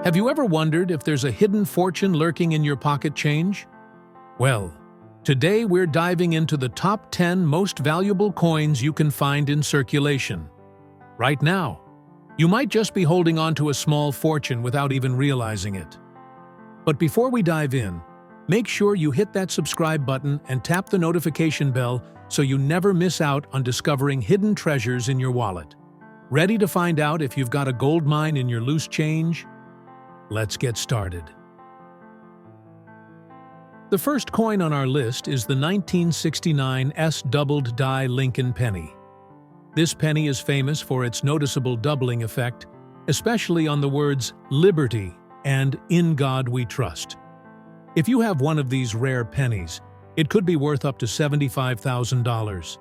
Have you ever wondered if there's a hidden fortune lurking in your pocket change? Well, today we're diving into the top 10 most valuable coins you can find in circulation. Right now, you might just be holding on to a small fortune without even realizing it. But before we dive in, make sure you hit that subscribe button and tap the notification bell so you never miss out on discovering hidden treasures in your wallet. Ready to find out if you've got a gold mine in your loose change? Let's get started. The first coin on our list is the 1969 doubled die Lincoln penny. This penny is famous for its noticeable doubling effect, especially on the words "Liberty" and "In God We Trust." If you have one of these rare pennies, it could be worth up to $75,000.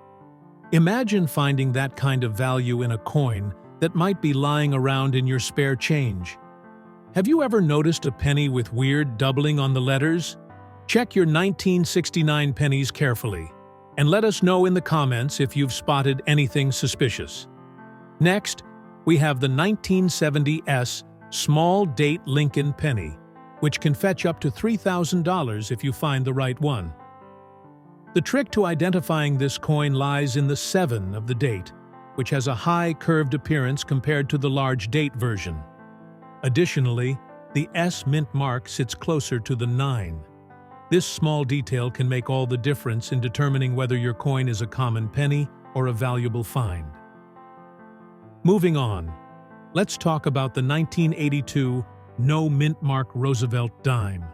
Imagine finding that kind of value in a coin that might be lying around in your spare change. Have you ever noticed a penny with weird doubling on the letters? Check your 1969 pennies carefully, and let us know in the comments if you've spotted anything suspicious. Next, we have the 1970 small date Lincoln penny, which can fetch up to $3,000 if you find the right one. The trick to identifying this coin lies in the 7 of the date, which has a high curved appearance compared to the large date version. Additionally, the S mint mark sits closer to the 9. This small detail can make all the difference in determining whether your coin is a common penny or a valuable find. Moving on, let's talk about the 1982 no mint mark Roosevelt dime.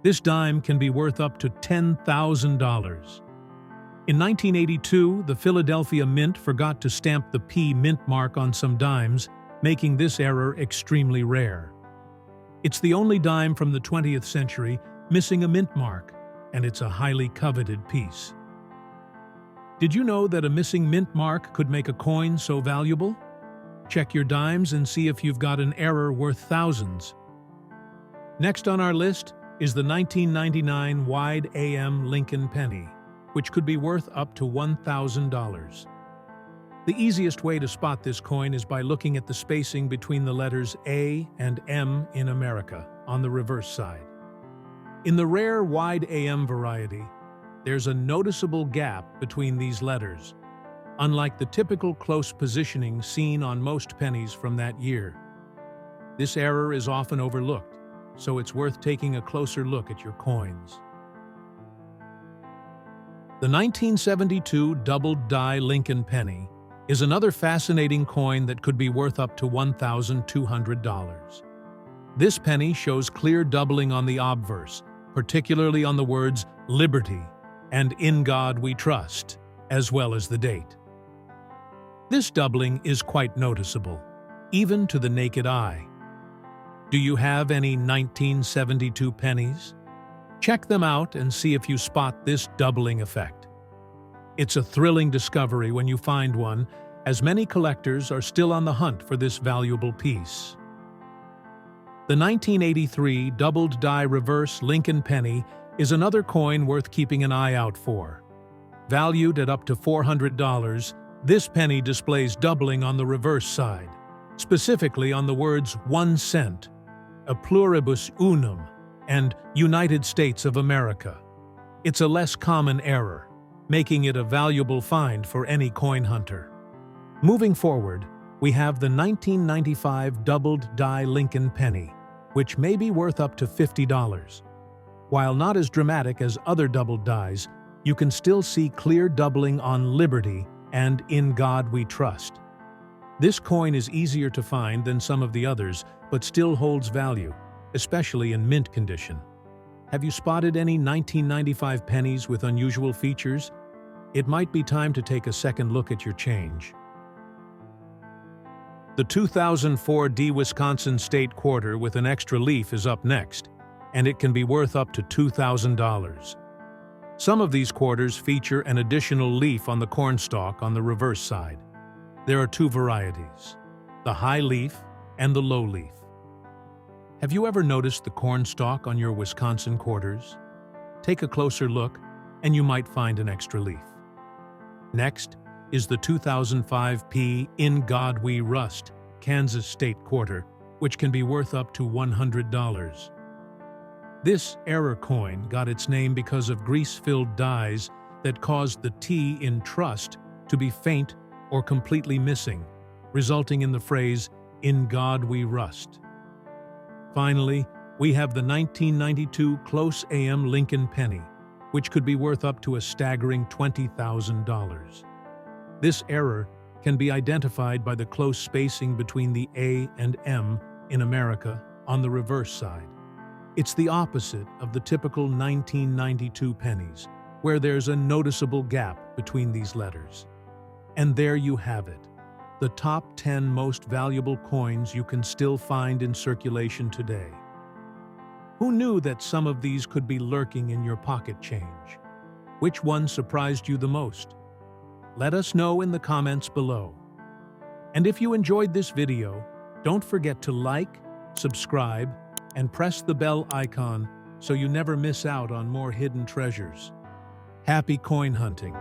This dime can be worth up to $10,000. In 1982, the Philadelphia Mint forgot to stamp the P mint mark on some dimes, making this error extremely rare. It's the only dime from the 20th century missing a mint mark, and it's a highly coveted piece. Did you know that a missing mint mark could make a coin so valuable? Check your dimes and see if you've got an error worth thousands. Next on our list is the 1999 wide AM Lincoln penny, which could be worth up to $1,000. The easiest way to spot this coin is by looking at the spacing between the letters A and M in America on the reverse side. In the rare wide AM variety, there's a noticeable gap between these letters, unlike the typical close positioning seen on most pennies from that year. This error is often overlooked, so it's worth taking a closer look at your coins. The 1972 doubled die Lincoln penny is another fascinating coin that could be worth up to $1,200. This penny shows clear doubling on the obverse, particularly on the words "Liberty" and "In God We Trust," as well as the date. This doubling is quite noticeable, even to the naked eye. Do you have any 1972 pennies? Check them out and see if you spot this doubling effect. It's a thrilling discovery when you find one, as many collectors are still on the hunt for this valuable piece. The 1983 doubled die reverse Lincoln penny is another coin worth keeping an eye out for. Valued at up to $400, this penny displays doubling on the reverse side, specifically on the words 1 cent, a pluribus unum, and United States of America. It's a less common error, making it a valuable find for any coin hunter. Moving forward, we have the 1995 doubled die Lincoln penny, which may be worth up to $50. While not as dramatic as other doubled dies, you can still see clear doubling on "Liberty" and "In God We Trust." This coin is easier to find than some of the others, but still holds value, especially in mint condition. Have you spotted any 1995 pennies with unusual features? It might be time to take a second look at your change. The 2004 Wisconsin State Quarter with an extra leaf is up next, and it can be worth up to $2,000. Some of these quarters feature an additional leaf on the cornstalk on the reverse side. There are two varieties, the high leaf and the low leaf. Have you ever noticed the cornstalk on your Wisconsin quarters? Take a closer look, and you might find an extra leaf. Next is the 2005 In God We Trust Kansas State Quarter which can be worth up to $100. This error coin got its name because of grease-filled dyes that caused the T in trust to be faint or completely missing, resulting in the phrase, "In God we rust." Finally, we have the 1992 Close AM Lincoln penny, which could be worth up to a staggering $20,000. This error can be identified by the close spacing between the A and M in America on the reverse side. It's the opposite of the typical 1992 pennies, where there's a noticeable gap between these letters. And there you have it, the top 10 most valuable coins you can still find in circulation today. Who knew that some of these could be lurking in your pocket change? Which one surprised you the most? Let us know in the comments below. And if you enjoyed this video, don't forget to like, subscribe, and press the bell icon so you never miss out on more hidden treasures. Happy coin hunting!